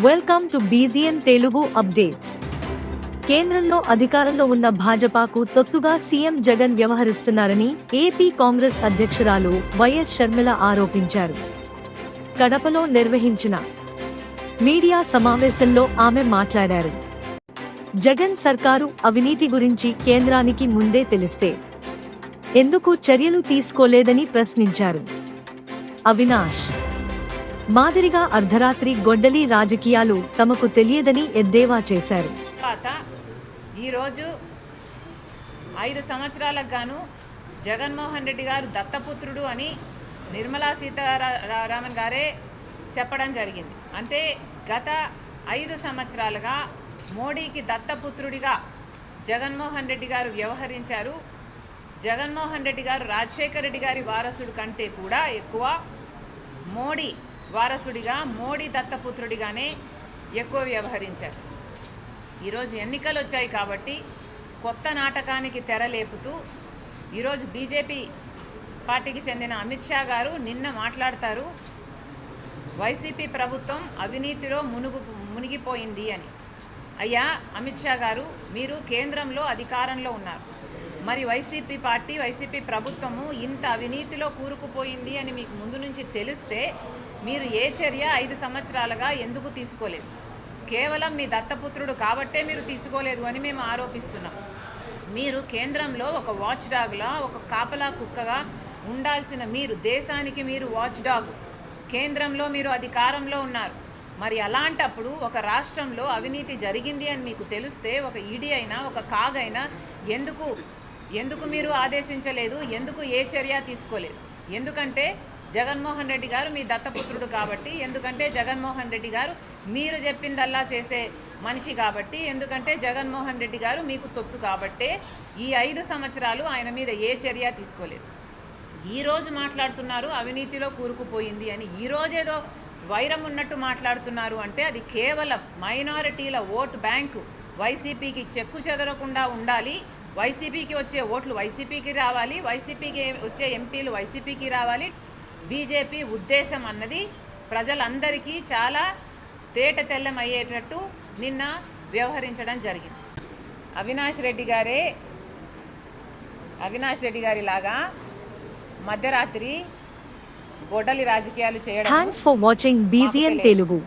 Welcome to బీజీఎన్ Telugu updates. కేంద్రంలో అధికారంలో ఉన్న భాజపాకు తొత్తుగా సీఎం జగన్ వ్యవహరిస్తున్నారని ఏపీ కాంగ్రెస్ అధ్యక్షురాలు వైఎస్ షర్మిల ఆరోపించారు. కడపలో నిర్వహించిన మీడియా సమావేశంలో ఆమె మాట్లాడారు. జగన్ సర్కారు అవినీతి గురించి కేంద్రానికి ముందే తెలిస్తే ఎందుకు చర్యలు తీసుకోలేదని ప్రశ్నించారు. అవినాష్ మాదిరిగా అర్ధరాత్రి గొడ్డలి రాజకీయాలు తమకు తెలియదని ఎద్దేవా చేశారు. ఈరోజు 5 సంవత్సరాలకు గాను జగన్మోహన్ రెడ్డి గారు దత్తపుత్రుడు అని నిర్మలా సీతారామన్ గారే చెప్పడం జరిగింది. అంటే గత 5 సంవత్సరాలుగా మోడీకి దత్తపుత్రుడిగా జగన్మోహన్ రెడ్డి గారు వ్యవహరించారు. జగన్మోహన్ రెడ్డి గారు రాజశేఖర రెడ్డి గారి వారసుడు కంటే కూడా ఎక్కువ మోడీ వారసుడిగా, మోడీ దత్తపుత్రుడిగానే ఎక్కువ వ్యవహరించారు. ఈరోజు ఎన్నికలు వచ్చాయి కాబట్టి కొత్త నాటకానికి తెరలేపుతూ ఈరోజు బీజేపీ పార్టీకి చెందిన అమిత్ షా గారు నిన్న మాట్లాడతారు, వైసీపీ ప్రభుత్వం అవినీతిలో మునిగిపోయింది అని. అయ్యా అమిత్ షా గారు, మీరు కేంద్రంలో అధికారంలో ఉన్నారు. మరి వైసీపీ పార్టీ, వైసీపీ ప్రభుత్వము ఇంత అవినీతిలో కూరుకుపోయింది అని మీకు ముందు నుంచి తెలిస్తే మీరు ఏ చర్య 5 సంవత్సరాలుగా ఎందుకు తీసుకోలేదు? కేవలం మీ దత్తపుత్రుడు కాబట్టే మీరు తీసుకోలేదు అని మేము ఆరోపిస్తున్నాం. మీరు కేంద్రంలో ఒక వాచ్ డాగ్లా, ఒక కాపలా కుక్కగా ఉండాల్సిన మీరు, దేశానికి మీరు వాచ్ డాగ్, కేంద్రంలో మీరు అధికారంలో ఉన్నారు. మరి అలాంటప్పుడు ఒక రాష్ట్రంలో అవినీతి జరిగింది అని మీకు తెలిస్తే ఒక ఈడీ అయినా, ఒక కాగ్ అయినా ఎందుకు మీరు ఆదేశించలేదు? ఎందుకు ఏ చర్య తీసుకోలేదు? ఎందుకంటే జగన్మోహన్ రెడ్డి గారు మీ దత్తపుత్రుడు కాబట్టి, ఎందుకంటే జగన్మోహన్ రెడ్డి గారు మీరు చెప్పిందల్లా చేసే మనిషి కాబట్టి, ఎందుకంటే జగన్మోహన్ రెడ్డి గారు మీకు తొత్తు కాబట్టే ఈ 5 సంవత్సరాలు ఆయన మీద ఏ చర్య తీసుకోలేదు. ఈరోజు మాట్లాడుతున్నారు అవినీతిలో కూరుకుపోయింది అని. ఈరోజేదో వైరం ఉన్నట్టు మాట్లాడుతున్నారు అంటే అది కేవలం మైనారిటీల ఓటు బ్యాంకు వైసీపీకి చెక్కు చెదరకుండా ఉండాలి. వైసీపీకి వచ్చే ఓట్లు వైసీపీకి రావాలి, వైసీపీకి వచ్చే ఎంపీలు వైసీపీకి రావాలి. బీజేపీ ఉద్దేశం అన్నది ప్రజలందరికీ చాలా తేట తెల్లమయ్యేటట్టు నిన్న వ్యవహరించడం జరిగింది. అవినాష్ రెడ్డి గారి లాగా మధ్యరాత్రి గొడ్డలి రాజకీయాలు చేయడం. Thanks for watching బీజీఎన్ Telugu.